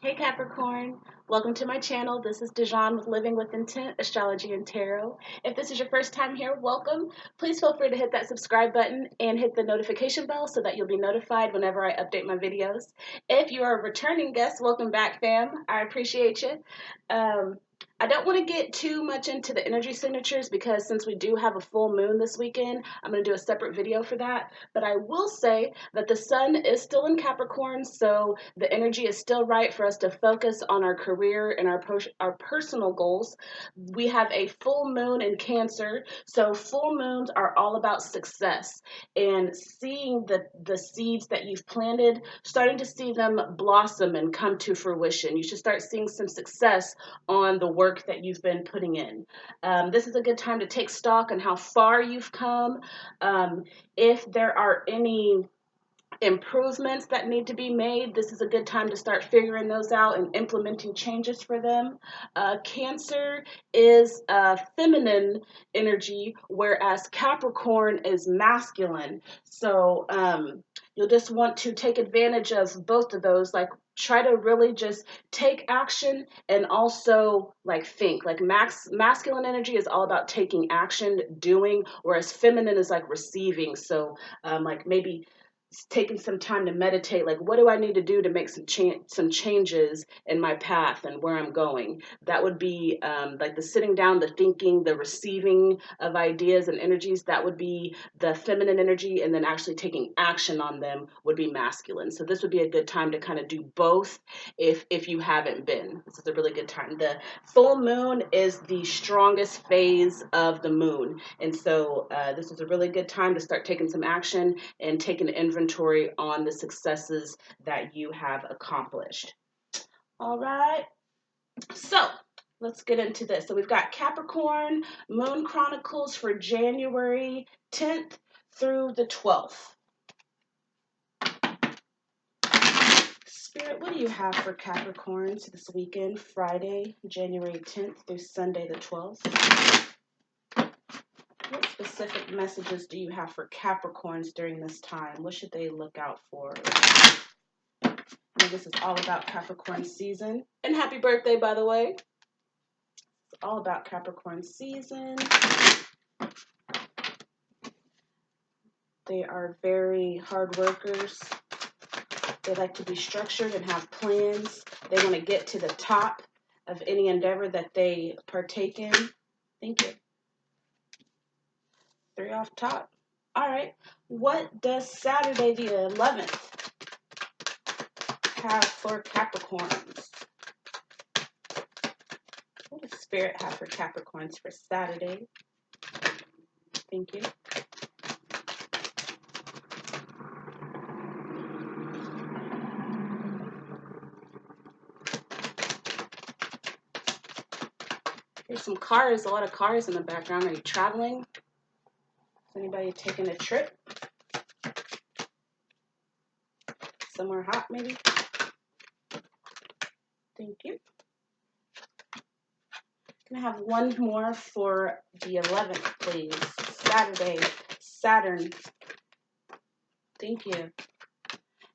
Hey Capricorn, welcome to my channel. This is Dijon with Living with Intent, Astrology and Tarot. If this is your first time here, welcome. Please feel free to hit that subscribe button and hit the notification bell so that you'll be notified whenever I update my videos. If you are a returning guest, welcome back fam. I appreciate you. I don't want to get too much into the energy signatures because since we do have a full moon this weekend, I'm going to do a separate video for that. But I will say that the sun is still in Capricorn, so the energy is still right for us to focus on our career and our personal goals. We have a full moon in Cancer, so full moons are all about success and seeing the seeds that you've planted, starting to see them blossom and come to fruition. You should start seeing some success on the work that you've been putting in. This is a good time to take stock on how far you've come. If there are any improvements that need to be made, this is a good time to start figuring those out and implementing changes for them. Cancer is feminine energy, whereas Capricorn is masculine. So you'll just want to take advantage of both of those, like try to really just take action and also like think. Like masculine energy is all about taking action, doing, whereas feminine is like receiving. So like maybe taking some time to meditate, like what do I need to do to make some changes in my path and where I'm going. That would be like the sitting down, the thinking, the receiving of ideas and energies. That would be the feminine energy, and then actually taking action on them would be masculine. So this would be a good time to kind of do both if you haven't been. This is a really good time. The full moon is the strongest phase of the moon, and so this is a really good time to start taking some action and taking inventory on the successes that you have accomplished. All right, so let's get into this. So we've got Capricorn Moon Chronicles for January 10th through the 12th. Spirit, what do you have for Capricorns this weekend, Friday, January 10th through Sunday the 12th? What specific messages do you have for Capricorns during this time? What should they look out for? This is all about Capricorn season. And happy birthday, by the way. It's all about Capricorn season. They are very hard workers. They like to be structured and have plans. They want to get to the top of any endeavor that they partake in. Thank you. 3 off top. All right. What does Saturday the 11th have for Capricorns? What does Spirit have for Capricorns for Saturday? Thank you. There's some cars, a lot of cars in the background. Are you traveling? Is anybody taking a trip? Somewhere hot, maybe? Thank you. Can I have one more for the 11th, please? Saturday, Saturn. Thank you.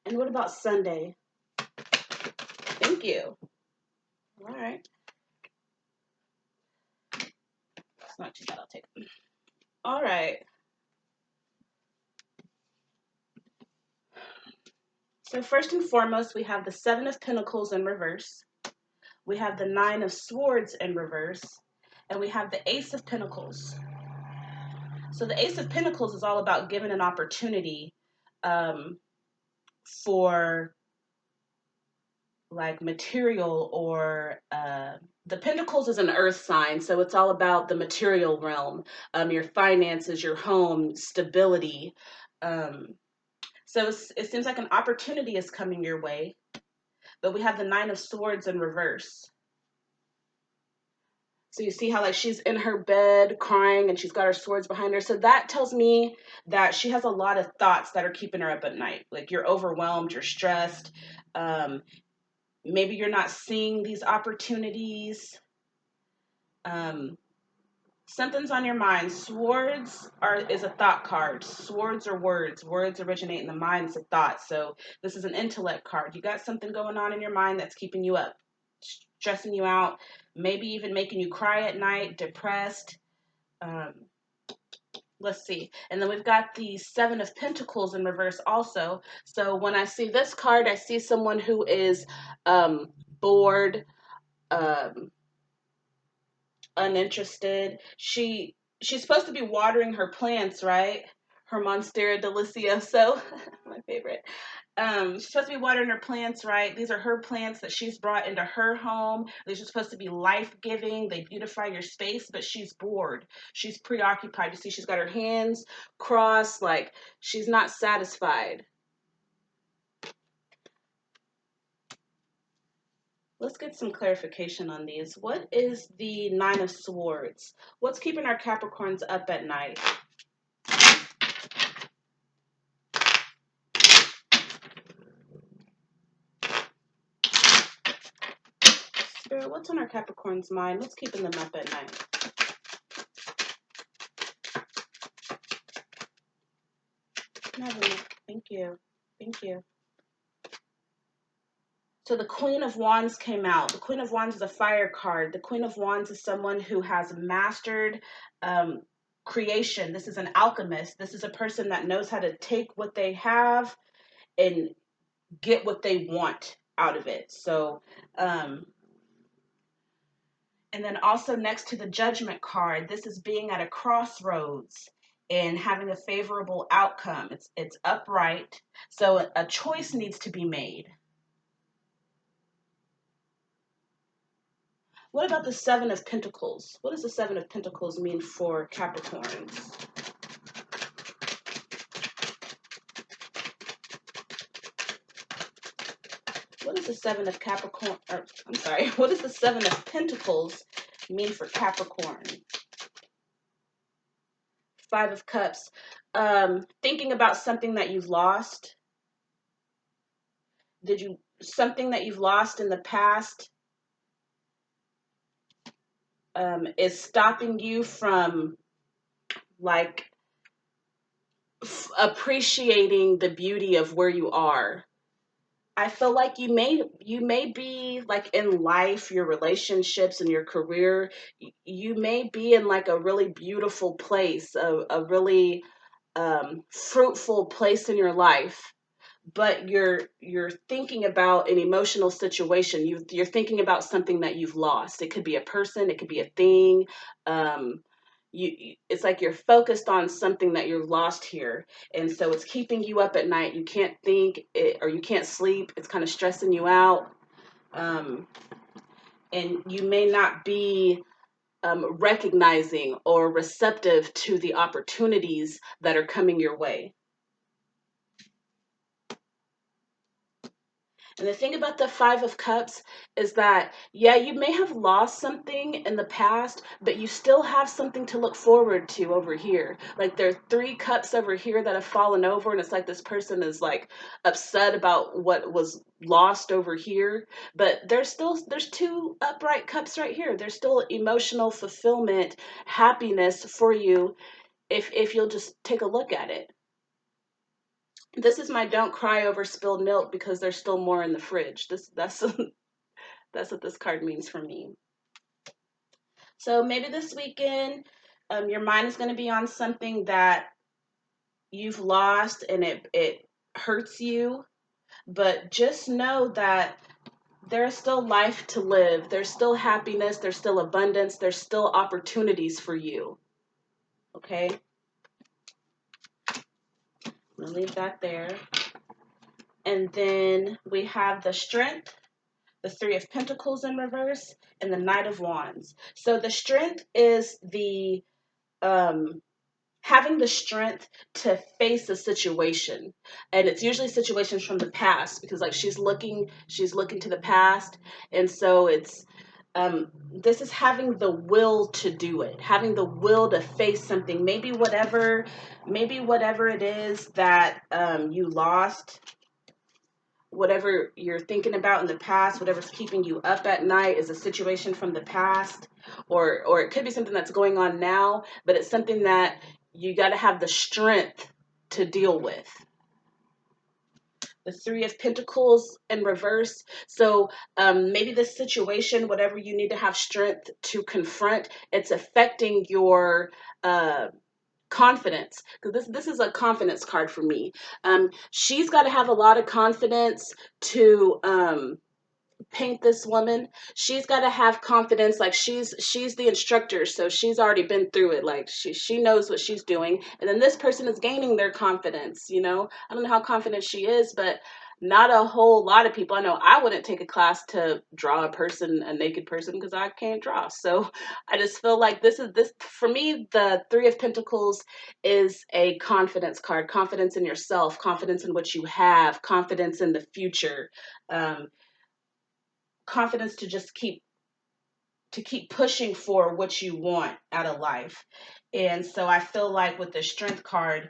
And what about Sunday? Thank you. All right. It's not too bad. I'll take it. All right. So first and foremost, we have the 7 of Pentacles in reverse. We have the 9 of Swords in reverse. And we have the Ace of Pentacles. So the Ace of Pentacles is all about giving an opportunity for like material or the Pentacles is an earth sign, so it's all about the material realm, your finances, your home, stability. So it seems like an opportunity is coming your way, but we have the 9 of Swords in reverse. So you see how like she's in her bed crying and she's got her swords behind her. So that tells me that she has a lot of thoughts that are keeping her up at night. Like you're overwhelmed, you're stressed. Maybe you're not seeing these opportunities. Something's on your mind. Swords is a thought card. Swords are words. Words originate in the mind. It's a thought. So this is an intellect card. You got something going on in your mind that's keeping you up, stressing you out, maybe even making you cry at night, depressed. Um, let's see. And then we've got the Seven of Pentacles in reverse also. So when I see this card, I see someone who is bored, um, uninterested. She's supposed to be watering her plants, right? Her Monstera Delicioso, my favorite. She's supposed to be watering her plants, right? These are her plants that she's brought into her home. These are supposed to be life-giving. They beautify your space, but she's bored. She's preoccupied. You see, she's got her hands crossed, like she's not satisfied. Let's get some clarification on these. What is the Nine of Swords? What's keeping our Capricorns up at night? Spirit, what's on our Capricorn's mind? What's keeping them up at night? Thank you. Thank you. So the Queen of Wands came out. The Queen of Wands is a fire card. The Queen of Wands is someone who has mastered creation. This is an alchemist. This is a person that knows how to take what they have and get what they want out of it. So, and then also next to the Judgment card, this is being at a crossroads and having a favorable outcome. It's upright. So a choice needs to be made. What about the Seven of Pentacles? What does the Seven of Pentacles mean for Capricorns? What does the Seven of Capricorn, or, I'm sorry, what does the Seven of Pentacles mean for Capricorn? Five of Cups. Thinking about something that you've lost. Something that you've lost in the past is stopping you from like appreciating the beauty of where you are. I feel like you may be like in life, your relationships and your career, you may be in like a really beautiful place, a really fruitful place in your life, but you're thinking about an emotional situation. You're thinking about something that you've lost. It could be a person, it could be a thing. Um, it's like you're focused on something that you've lost here, and so it's keeping you up at night. You can't think it, or you can't sleep. It's kind of stressing you out, um, and you may not be recognizing or receptive to the opportunities that are coming your way. And the thing about the Five of Cups is that, yeah, you may have lost something in the past, but you still have something to look forward to over here. Like there are three cups over here that have fallen over, and it's like this person is like upset about what was lost over here. But there's two upright cups right here. There's still emotional fulfillment, happiness for you if you'll just take a look at it. This is my don't cry over spilled milk because there's still more in the fridge. That's that's what this card means for me. So maybe this weekend, your mind is going to be on something that you've lost and it hurts you, but just know that there's still life to live. There's still happiness. There's still abundance. There's still opportunities for you. Okay? I'm going to leave that there. And then we have the Strength, the Three of Pentacles in reverse, and the Knight of Wands. So the Strength is the having the strength to face a situation, and it's usually situations from the past because like she's looking to the past, and so it's this is having the will to do it, having the will to face something, maybe whatever it is that you lost. whatever you're thinking about in the past, whatever's keeping you up at night is a situation from the past, or it could be something that's going on now, but it's something that you got to have the strength to deal with. The Three of Pentacles in reverse. So maybe this situation, whatever you need to have strength to confront, it's affecting your confidence, because this is a confidence card for me. She's got to have a lot of confidence to paint this woman. She's got to have confidence, like she's the instructor, so she's already been through it, like she knows what she's doing. And then this person is gaining their confidence, you know. I don't know how confident she is, but not a whole lot of people. I know I wouldn't take a class to draw a naked person, because I can't draw. So I just feel like this for me, the Three of Pentacles is a confidence card. Confidence in yourself, confidence in what you have, confidence in the future, confidence to just keep pushing for what you want out of life. And so I feel like with the Strength card,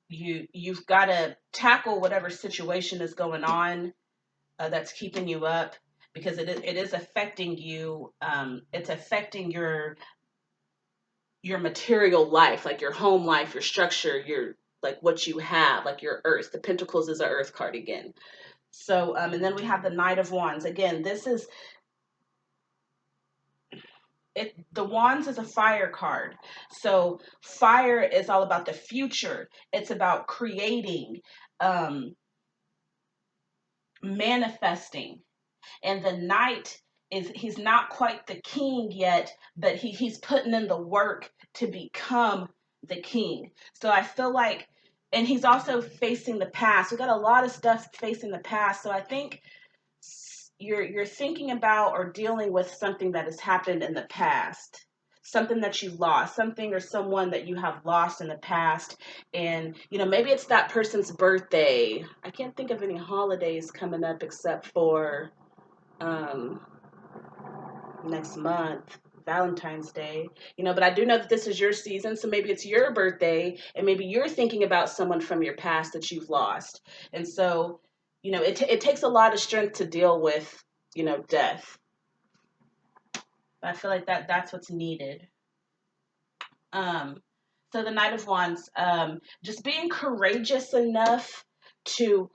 you've got to tackle whatever situation is going on that's keeping you up, because it is affecting you. It's affecting your material life, like your home life, your structure, your, like what you have, like your earth. The Pentacles is an earth card again. So and then we have the Knight of Wands. Again, this is the Wands is a fire card. So fire is all about the future. It's about creating, manifesting. And the Knight he's not quite the king yet, but he's putting in the work to become the king. So I feel like, and he's also facing the past. We got a lot of stuff facing the past. So I think you're thinking about or dealing with something that has happened in the past, something that you lost, something or someone that you have lost in the past. And maybe it's that person's birthday. I can't think of any holidays coming up except for next month, Valentine's Day. But I do know that this is your season, so maybe it's your birthday, and maybe you're thinking about someone from your past that you've lost. And so it takes a lot of strength to deal with death. But I feel like that's what's needed. So the Knight of Wands, just being courageous enough to,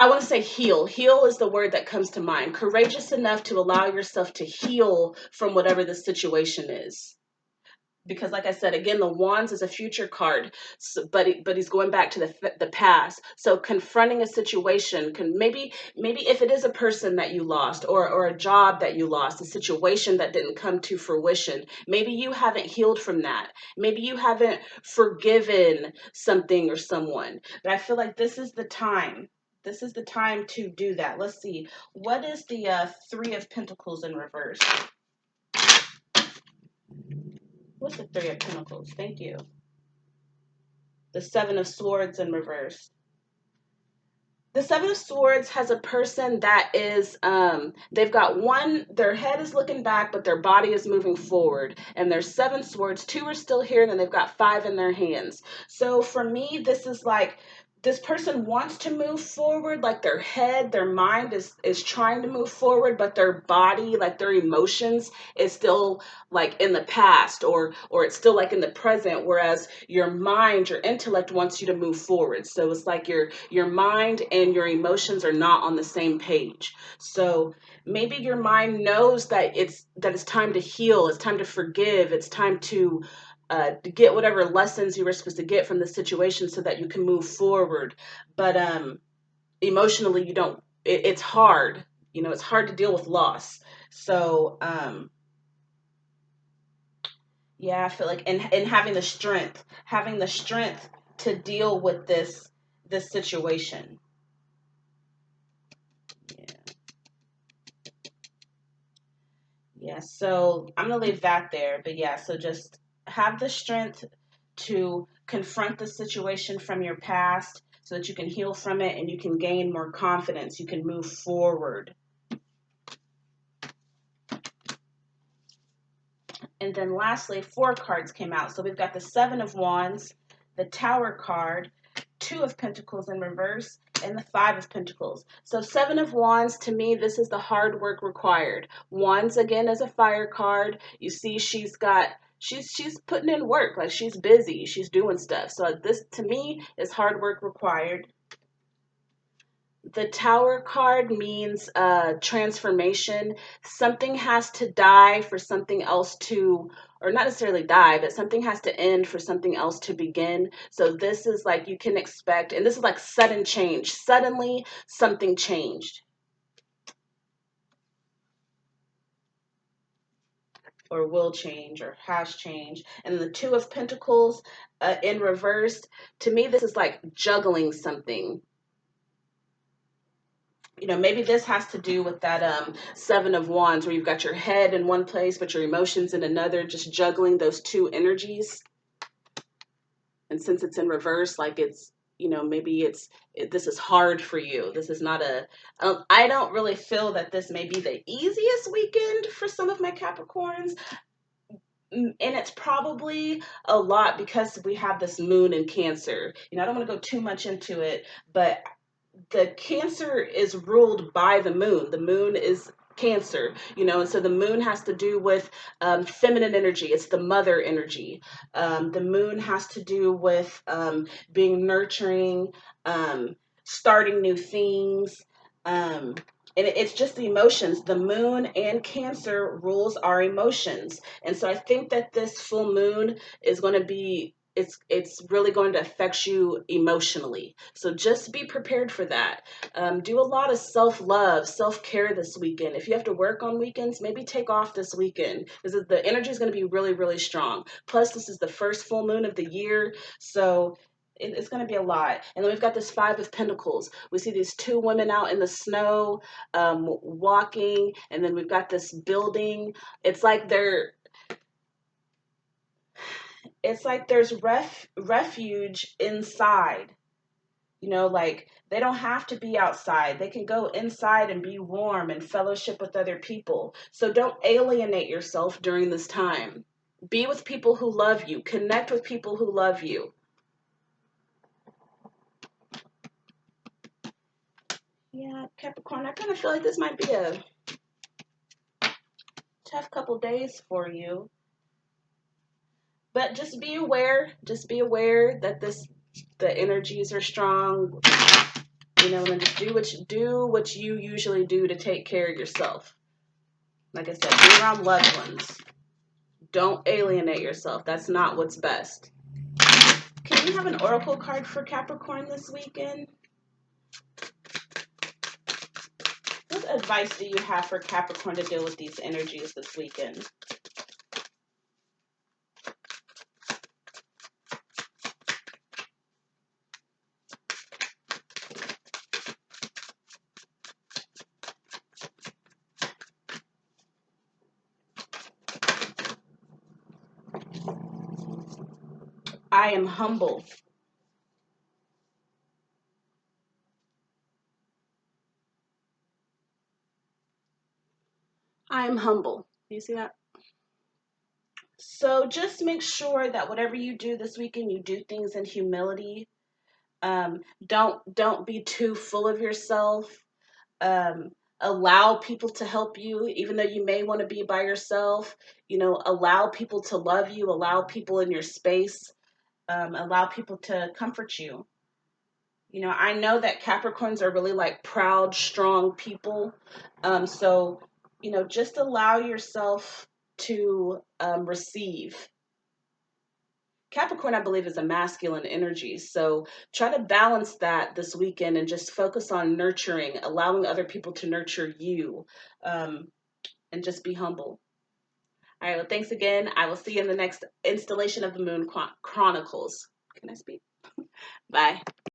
I want to say heal. Heal is the word that comes to mind. Courageous enough to allow yourself to heal from whatever the situation is. Because like I said, again, the Wands is a future card, so, but he's going back to the past. So confronting a situation can maybe if it is a person that you lost, or a job that you lost, a situation that didn't come to fruition, maybe you haven't healed from that. Maybe you haven't forgiven something or someone. But I feel like this is the time. This is the time to do that. Let's see. What is the Three of Pentacles in reverse? What's the Three of Pentacles? Thank you. The Seven of Swords in reverse. The Seven of Swords has a person that is, they've got their head is looking back, but their body is moving forward. And there's 7 swords. 2 are still here, and then they've got 5 in their hands. So for me, this is like, this person wants to move forward, like their head, their mind is trying to move forward, but their body, like their emotions, is still like in the past, or it's still like in the present, whereas your mind, your intellect wants you to move forward. So it's like your mind and your emotions are not on the same page. So maybe your mind knows that it's time to heal, it's time to forgive, it's time to get whatever lessons you were supposed to get from the situation so that you can move forward. But emotionally, you don't. It's hard. It's hard to deal with loss. So yeah, I feel like, and having the strength to deal with this situation. Yeah. So I'm gonna leave that there. But yeah, so just have the strength to confront the situation from your past so that you can heal from it and you can gain more confidence. You can move forward. And then lastly, 4 cards came out. So we've got the Seven of Wands, the Tower card, Two of Pentacles in reverse, and the Five of Pentacles. So Seven of Wands, to me, this is the hard work required. Wands, again, is a fire card. You see she's putting in work, like she's busy, she's doing stuff. So this, to me, is hard work required. The Tower card means transformation. Something has to die for something else to, or not necessarily die, but something has to end for something else to begin. So this is like you can expect, and this is like sudden change. Suddenly something changed. Or will change, or has changed. And the Two of Pentacles in reverse, to me, this is like juggling something. You know, maybe this has to do with that Seven of Wands, where you've got your head in one place but your emotions in another, just juggling those two energies. And since it's in reverse, like it's, you know, maybe this is hard for you. This is not I don't really feel that this may be the easiest weekend for some of my Capricorns. And it's probably a lot because we have this moon in Cancer. You know, I don't want to go too much into it, but the Cancer is ruled by the moon. The moon is Cancer, you know, and so the moon has to do with feminine energy. It's the mother energy. The moon has to do with being nurturing, starting new things. And it's just the emotions. The moon and Cancer rules our emotions. And so I think that this full moon is going to be, it's really going to affect you emotionally. So just be prepared for that. Do a lot of self-love, self-care this weekend. If you have to work on weekends, maybe take off this weekend because the energy is going to be really, really strong. Plus, this is the first full moon of the year. So it's going to be a lot. And then we've got this Five of Pentacles. We see these two women out in the snow walking, and then we've got this building. It's like there's refuge inside. You know, like they don't have to be outside. They can go inside and be warm and fellowship with other people. So don't alienate yourself during this time. Be with people who love you. Connect with people who love you. Yeah, Capricorn, I kind of feel like this might be a tough couple days for you. But just be aware. Just be aware that the energies are strong. You know, and just do what you usually do to take care of yourself. Like I said, be around loved ones. Don't alienate yourself. That's not what's best. Can we have an oracle card for Capricorn this weekend? What advice do you have for Capricorn to deal with these energies this weekend? I am humble. I am humble. Do you see that? So just make sure that whatever you do this weekend, you do things in humility. Don't be too full of yourself. Allow people to help you, even though you may want to be by yourself. You know, allow people to love you. Allow people in your space. Allow people to comfort you. You know, I know that Capricorns are really like proud, strong people. So, you know, just allow yourself to receive. Capricorn, I believe, is a masculine energy. So try to balance that this weekend and just focus on nurturing, allowing other people to nurture you, and just be humble. All right, well, thanks again. I will see you in the next installation of the Moon Chronicles. Can I speak? Bye.